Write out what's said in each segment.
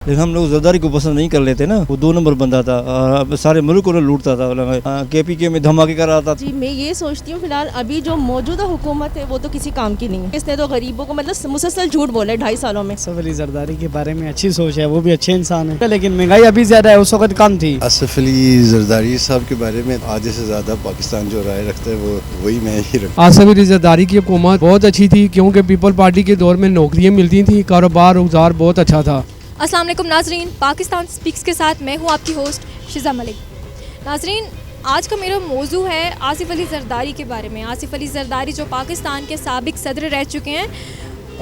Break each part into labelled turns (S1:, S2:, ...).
S1: लेकिन हम लोग जरदारी को पसंद नहीं कर लेते ना। वो 2 नंबर बंदा था और सारे मुल्क को लूटता था, KPK में धमाके कराता था।
S2: जी मैं ये सोचती हूँ फिलहाल अभी जो मौजूदा हुकूमत है वो तो किसी काम की नहीं है। इसने तो गरीबों को मतलब मुसलसल झूठ बोला है 2.5 सालों में।
S3: आसिफ अली जरदारी के बारे में अच्छी सोच है, वो भी अच्छे इंसान है, लेकिन महंगाई अभी ज्यादा है, उस वक्त कम थी।
S4: आसिफ अली जरदारी साहब के बारे में आधे से ज्यादा पाकिस्तान जो राय रखता है वो वही मैं ही रखता हूँ।
S5: आसिफ अली जरदारी की हुकूमत बहुत अच्छी थी क्योंकि पीपल पार्टी के दौर में नौकरियाँ मिलती थी, कारोबार रोजगार बहुत अच्छा था।
S6: अस्सलाम वालेकुम नाजरीन, पाकिस्तान स्पीक्स के साथ मैं हूँ आपकी होस्ट शिजा मलिक। नाजरीन, आज का मेरा मौजू है आसिफ अली जरदारी के बारे में। आसिफ अली जरदारी जो पाकिस्तान के साबिक सदर रह चुके हैं,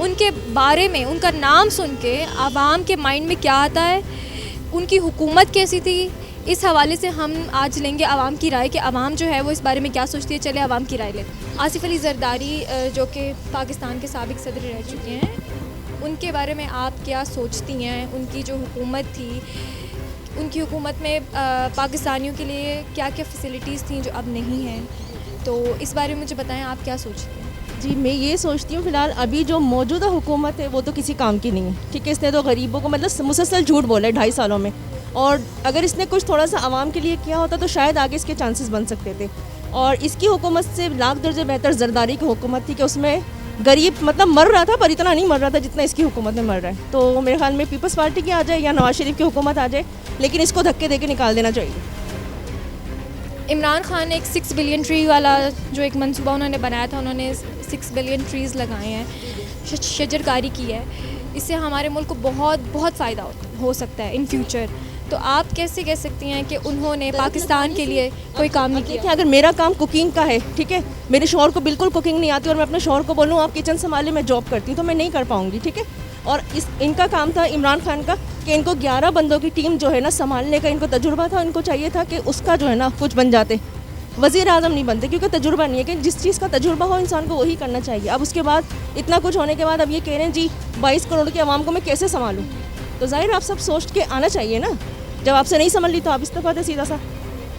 S6: उनके बारे में, उनका नाम सुन के आवाम के माइंड में क्या आता है, उनकी हुकूमत कैसी थी, इस हवाले से हम आज लेंगे आवाम की राय कि आवाम जो है वो इस बारे में क्या सोचती है। चले आवाम की राय लेते हैं। आसिफ अली जरदारी जो कि पाकिस्तान के साबिक सदर रह चुके हैं, उनके बारे में आप क्या सोचती हैं? उनकी जो हुकूमत थी, उनकी हुकूमत में पाकिस्तानियों के लिए क्या क्या फ़ैसिलिटीज़ थी जो अब नहीं हैं, तो इस बारे में मुझे बताएं आप क्या सोचती हैं?
S2: जी मैं ये सोचती हूँ फिलहाल अभी जो मौजूदा हुकूमत है वो तो किसी काम की नहीं है। ठीक है, इसने तो गरीबों को मतलब मुसलसल झूठ बोला है 2.5 सालों में, और अगर इसने कुछ थोड़ा सा आवाम के लिए किया होता तो शायद आगे इसके चांसेस बन सकते थे। और इसकी हुकूमत से लाख दर्जे बेहतर जरदारी की हुकूमत थी कि उसमें गरीब मतलब मर रहा था पर इतना नहीं मर रहा था जितना इसकी हुकूमत में मर रहा है। तो मेरे ख्याल में पीपल्स पार्टी की आ जाए या नवाज शरीफ की हुकूमत आ जाए, लेकिन इसको धक्के देके निकाल देना चाहिए।
S6: इमरान खान ने एक 6 बिलियन ट्री वाला जो एक मंसूबा उन्होंने बनाया था, उन्होंने 6 बिलियन ट्रीज़ लगाए हैं, शजरकारी की है। इससे हमारे मुल्क को बहुत बहुत फ़ायदा हो सकता है इन फ्यूचर। तो आप कैसे कह सकती हैं कि उन्होंने पाकिस्तान के लिए कोई काम नहीं किया?
S2: अगर मेरा काम कुकिंग का है, ठीक है, मेरे शौहर को बिल्कुल कुकिंग नहीं आती और मैं अपने शौहर को बोलूँ आप किचन संभाले, मैं जॉब करती हूँ, तो मैं नहीं कर पाऊँगी। ठीक है, और इनका काम था इमरान खान का कि इनको 11 बंदों की टीम जो है ना संभालने का इनको तजुर्बा था। इनको चाहिए था कि उसका जो है ना कुछ बन जाते, वज़ीर आज़म नहीं बनते क्योंकि तजुर्बा नहीं है। कि जिस चीज़ का तजुर्बा हो इंसान को वही करना चाहिए। अब उसके बाद इतना कुछ होने के बाद अब ये कह रहे हैं जी 22 करोड़ की आवाम को मैं कैसे संभालूँ, तो ज़ाहिर आप सब सोच के आना चाहिए ना। जब आपसे नहीं समझ ली तो आप इस्तीफा दें सीधा सा,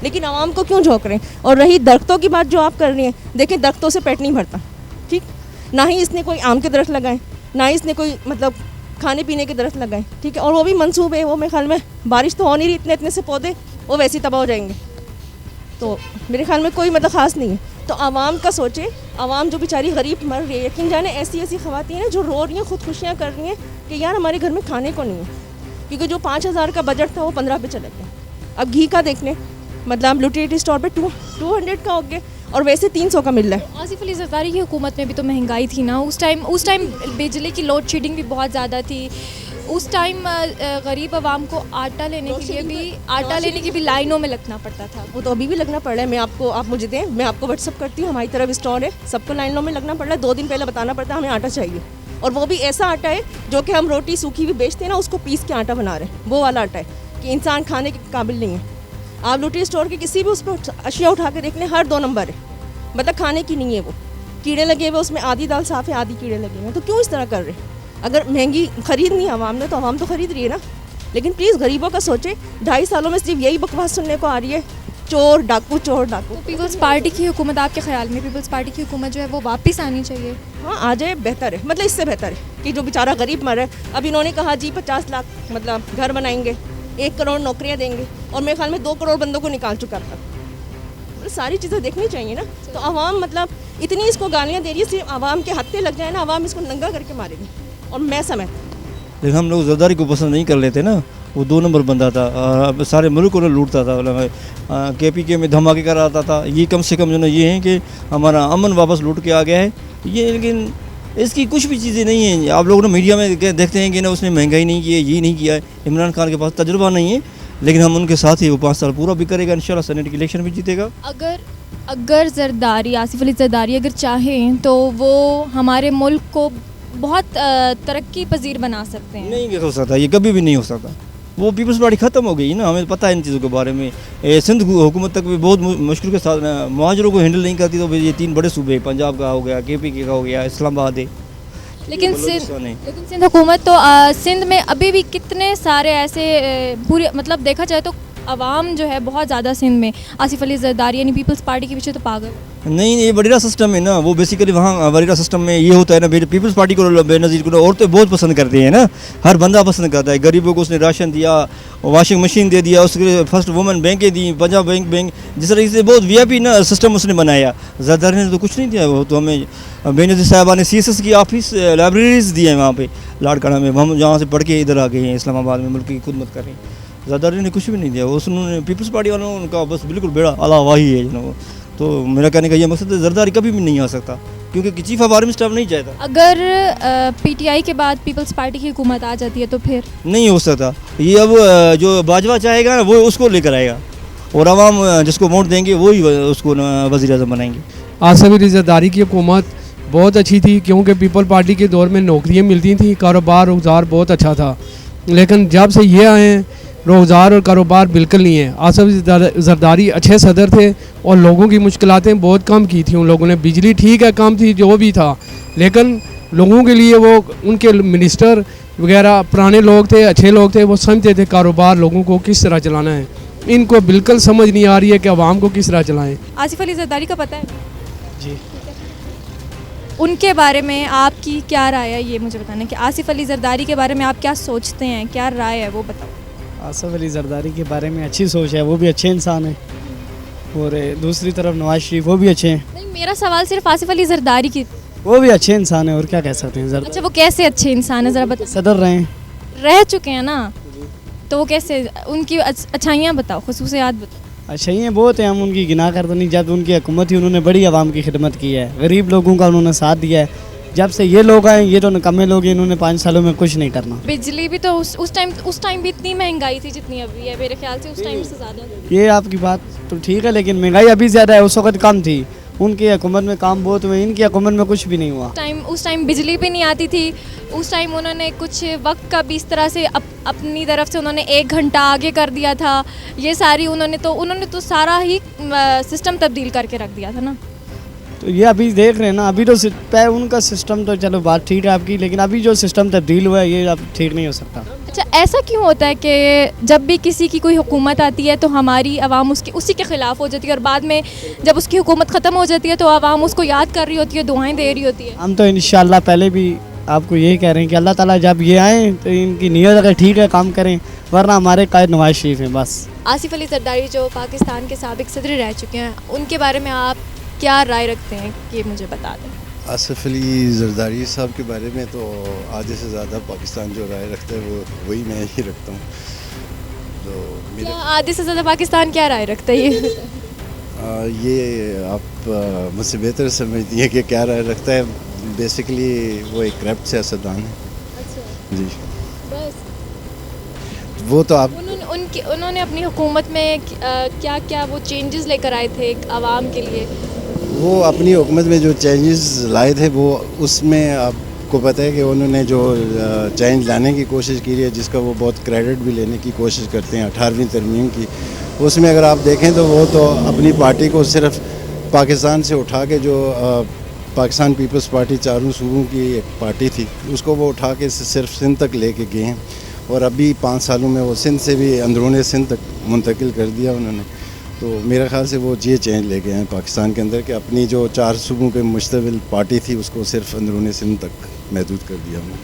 S2: लेकिन आवाम को क्यों झोंक रहे हैं? और रही दरख्तों की बात जो आप कर रही हैं, देखें दरख्तों से पेट नहीं भरता, ठीक, ना ही इसने कोई आम के दरख्त लगाए, ना ही इसने कोई मतलब खाने पीने के दरख्त लगाए, ठीक है, और वो भी मंसूबे, वो मेरे ख्याल में बारिश तो हो नहीं रही, इतने इतने से पौधे वो वैसे ही तबाह हो जाएंगे, तो मेरे ख्याल में कोई मतलब ख़ास नहीं है। तो आवाम का सोचे, आवाम जो बेचारी गरीब मर रही है, यकीन जाने ऐसी ऐसी ख़वातीन हैं जो रो रही हैं, खुदकुशियाँ कर रही हैं कि यार हमारे घर में खाने को नहीं है, क्योंकि जो 5000 का बजट था वो 15 पे चला गया। अब घी का देख लें, मतलब यूटिलिटी स्टोर पे 200 का हो गया और वैसे 300 का मिल रहा है।
S6: आसिफ अली जरदारी की हुकूमत में भी तो महंगाई थी ना उस टाइम बिजली की लोड शेडिंग भी बहुत ज़्यादा थी। उस टाइम गरीब आवाम को आटा लेने की भी लाइनों में लगना पड़ता था।
S2: वो तो अभी भी लगना पड़ रहा है। आप मुझे दें, मैं आपको व्हाट्सअप करती हूँ, हमारी तरफ स्टोर है, सबको लाइनों में लगना पड़ रहा है। 2 दिन पहले बताना पड़ता है हमें आटा चाहिए, और वो भी ऐसा आटा है जो कि हम रोटी सूखी भी बेचते हैं ना, उसको पीस के आटा बना रहे हैं, वो वाला आटा है कि इंसान खाने के काबिल नहीं है। आप यूटिलिटी स्टोर के किसी भी उस पर अशिया उठा के देख लें, हर 2 नंबर है, मतलब खाने की नहीं है, वो कीड़े लगे हुए, उसमें आधी दाल साफ़ है, आधी कीड़े लगे हुए। तो क्यों इस तरह कर रहे हैं? अगर महंगी खरीदनी है आवाम ने तो आवाम तो खरीद रही है ना, लेकिन प्लीज़ गरीबों का सोचे। 2.5 सालों में सिर्फ यही बकवास सुनने को आ रही है, चोर डाकू चोर डाकू।
S6: तो पीपल्स पार्टी की हुकूमत, आपके ख्याल में पीपल्स पार्टी की हुकूमत जो है वो वापस आनी चाहिए?
S2: हाँ आ जाए, बेहतर है, मतलब इससे बेहतर है कि जो बेचारा गरीब मर रहा है। अब इन्होंने कहा जी 50 लाख मतलब घर बनाएंगे, 1 करोड़ नौकरियाँ देंगे, और मेरे ख्याल में 2 करोड़ बंदों को निकाल चुका था। मतलब सारी चीज़ें देखनी चाहिए ना। तो आवाम मतलब इतनी इसको गालियाँ दे रही है, सिर्फ आवाम के हत्थे लग जाए ना, आवाम इसको नंगा करके मारेगी, और मैं समझ।
S1: लेकिन हम लोग जरदारी को पसंद नहीं कर लेते ना। वो 2 नंबर बंदा था और सारे मुल्क को लूटता था, KPK में धमाके कराता था। ये कम से कम जो ना ये है कि हमारा अमन वापस लूट के आ गया है ये, लेकिन इसकी कुछ भी चीज़ें नहीं हैं। आप लोग ना मीडिया में देखते हैं कि ना उसने महंगाई नहीं की है, ये नहीं किया है। इमरान खान के पास तजुर्बा नहीं है, लेकिन हम उनके साथ ही वो 5 साल पूरा भी करेगा, इंशाल्लाह सेनेट की इलेक्शन भी जीतेगा।
S6: अगर जरदारी, आसिफ अली जरदारी अगर चाहें तो वो हमारे मुल्क को बहुत तरक्की पजीर बना सकते हैं।
S1: नहीं हो सकता, ये कभी भी नहीं हो सकता। वो पीपल्स पार्टी ख़त्म हो गई ना, हमें पता है इन चीज़ों के बारे में। सिंध हुकूमत तक भी बहुत मुश्किल के साथ मुहाजिरों को हैंडल नहीं करती, तो ये 3 बड़े सूबे, पंजाब का हो गया, KPK का हो गया, इस्लामाबाद है,
S6: लेकिन सिंध हुकूमत तो सिंध में अभी भी कितने सारे ऐसे पूरे मतलब देखा जाए तो आवाम जो है बहुत ज़्यादा सिंध में आसिफ अली जरदारी यानी पीपल्स पार्टी के पीछे तो पागल।
S1: नहीं, ये वडीरा सिस्टम है ना, वो बेसिकली वहाँ वडीरा सिस्टम में ये होता है ना, पीपल्स पार्टी को बेनज़ीर को औरतें बहुत पसंद करती हैं ना, हर बंदा पसंद करता है। गरीबों को उसने राशन दिया, वॉशिंग मशीन दे दिया, उसके फर्स्ट वुमेन बैंकें दी, पंजाब बैंक जिस तरीके से बहुत VIP ना सिस्टम उसने बनाया। ज़रदारी ने तो कुछ नहीं दिया, वो तो हमें बेनज़ीर साहबा ने CSS की ऑफिस लाइब्रेरीज दी है वहाँ पे लाड़काना में, हम जहाँ से पढ़ के इधर आ गए हैं इस्लामाबाद में मुल्क की खुदमत कर रहे हैं। ज़रदारी ने कुछ भी नहीं दिया, उन्होंने पीपल्स पार्टी वालों ने उनका बस बिल्कुल बेड़ा अलावाही है जो। तो मेरा कहने का ये मकसद है ज़रदारी कभी भी नहीं आ सकता, क्योंकि चीफ ऑफ आर्मी स्टाफ नहीं चाहता।
S6: अगर PTI के बाद पीपल्स पार्टी की हुकूमत आ जाती है तो फिर
S1: नहीं हो सकता ये। अब जो बाजवा चाहेगा ना वो उसको लेकर आएगा, और आवाम जिसको वोट देंगे वही उसको वज़ीर आज़म बनाएंगे।
S5: आसिफ अली जरदारी की हुकूमत बहुत अच्छी थी, क्योंकि पीपल पार्टी के दौर में नौकरियाँ मिलती थी, कारोबार रोज़गार बहुत अच्छा था। लेकिन जब से ये आए हैं रोज़गार और कारोबार बिल्कुल नहीं है। आसिफ जरदारी अच्छे सदर थे और लोगों की मुश्किलातें बहुत कम की थी उन लोगों ने। बिजली ठीक है कम थी जो भी था, लेकिन लोगों के लिए वो उनके मिनिस्टर वगैरह पुराने लोग थे, अच्छे लोग थे, वो समझते थे कारोबार लोगों को किस तरह चलाना है। इनको बिल्कुल समझ नहीं आ रही है कि आवाम को किस तरह चलाएं।
S6: आसिफ अली जरदारी का पता है
S3: जी।
S6: उनके बारे में आपकी क्या राय है, ये मुझे बताना है कि आसिफ अली जरदारी के बारे में आप क्या सोचते हैं, क्या राय है वो बताओ।
S3: आसिफ अली जरदारी के बारे में अच्छी सोच है, वो भी अच्छे इंसान है, और दूसरी तरफ नवाज शरीफ वो भी अच्छे हैं।
S6: नहीं, मेरा सवाल सिर्फ आसिफ अली जरदारी की।
S3: वो भी अच्छे इंसान है, और क्या कह सकते हैं।
S6: अच्छा,
S3: जरदारी
S6: वो कैसे अच्छे इंसान है ज़रा बताओ।
S3: सदर रहे हैं,
S6: रह चुके हैं ना, तो वो कैसे, उनकी अच्छाइयाँ बताओ, खुसूसियात बताओ।
S3: अच्छा ये बहुत है, हम उनकी गिना कर तो नहीं। जब उनकी हुकूमत थी उन्होंने बड़ी आवाम की खिदमत की है, गरीब लोगों का उन्होंने साथ दिया है। जब से ये लोग आए, ये तो निकम्मे लोग हैं, इन्होंने 5 सालों में कुछ नहीं करना।
S6: बिजली भी तो उस टाइम भी इतनी महंगाई थी जितनी अभी है, मेरे ख्याल से उस टाइम से ज़्यादा।
S3: ये आपकी बात तो ठीक है, लेकिन महंगाई अभी ज़्यादा है, उस वक्त कम थी। उनकी हुकूमत में काम बहुत हुए, इनकी हुकूमत में कुछ भी नहीं हुआ।
S6: उस टाइम बिजली भी नहीं आती थी। उस टाइम उन्होंने कुछ वक्त का भी इस तरह से अपनी तरफ से उन्होंने 1 घंटा आगे कर दिया था। ये सारी उन्होंने तो सारा ही सिस्टम तब्दील करके रख दिया था ना।
S3: तो ये अभी देख रहे हैं ना, अभी तो उनका सिस्टम तो चलो बात ठीक है आपकी, लेकिन अभी जो सिस्टम तब्दील हुआ है ये अब ठीक नहीं हो सकता।
S6: अच्छा, ऐसा क्यों होता है कि जब भी किसी की कोई हुकूमत आती है तो हमारी आवाम उसी के ख़िलाफ़ हो जाती है, और बाद में जब उसकी हुकूमत ख़त्म हो जाती है तो आवाम उसको याद कर रही होती है, दुआएं दे रही होती है।
S3: हम तो इंशाल्लाह पहले भी आपको यही कह रहे हैं कि अल्लाह ताला जब ये आए तो इनकी नीयत अगर ठीक है काम करें, वरना हमारे कायद नवाज शरीफ हैं बस।
S6: आसिफ अली जरदारी जो पाकिस्तान के साबिक सदर रह चुके हैं, उनके बारे में आप क्या राय रखते हैं, ये मुझे बता दें।
S4: आसिफ अली जरदारी साहब के बारे में तो आधे से ज़्यादा पाकिस्तान जो राय रखता है वो वही मैं ही रखता हूँ। तो
S6: क्या आधे से ज़्यादा पाकिस्तान क्या राय रखता है
S4: ये आप मुझसे बेहतर समझती हैं कि क्या राय रखता है। बेसिकली वो एक करप्ट सियासतदान है।
S6: अच्छा,
S4: जी
S6: बस
S4: वो तो आप
S6: उन्होंने अपनी हुकूमत में क्या क्या वो चेंजेस लेकर आए थे आवाम के लिए।
S4: वो अपनी हुकूमत में जो चेंजेस लाए थे वो उसमें आपको पता है कि उन्होंने जो चेंज लाने की कोशिश की है, जिसका वो बहुत क्रेडिट भी लेने की कोशिश करते हैं 18वीं तरमीम की। उसमें अगर आप देखें तो वो तो अपनी पार्टी को सिर्फ पाकिस्तान से उठा के जो पाकिस्तान पीपल्स पार्टी चारों सूबों की एक पार्टी थी, उसको वो उठा के सिर्फ सिंध तक लेके गए हैं, और अभी 5 सालों में वो सिंध से भी अंदरूनी सिंध तक मुंतकिल कर दिया उन्होंने। तो मेरे ख्याल से वो ये चेंज ले गए हैं पाकिस्तान के अंदर कि अपनी जो 4 सूबों के मुश्तमिल पार्टी थी उसको सिर्फ अंदरूनी सिंध तक महदूद कर दिया उन्होंने।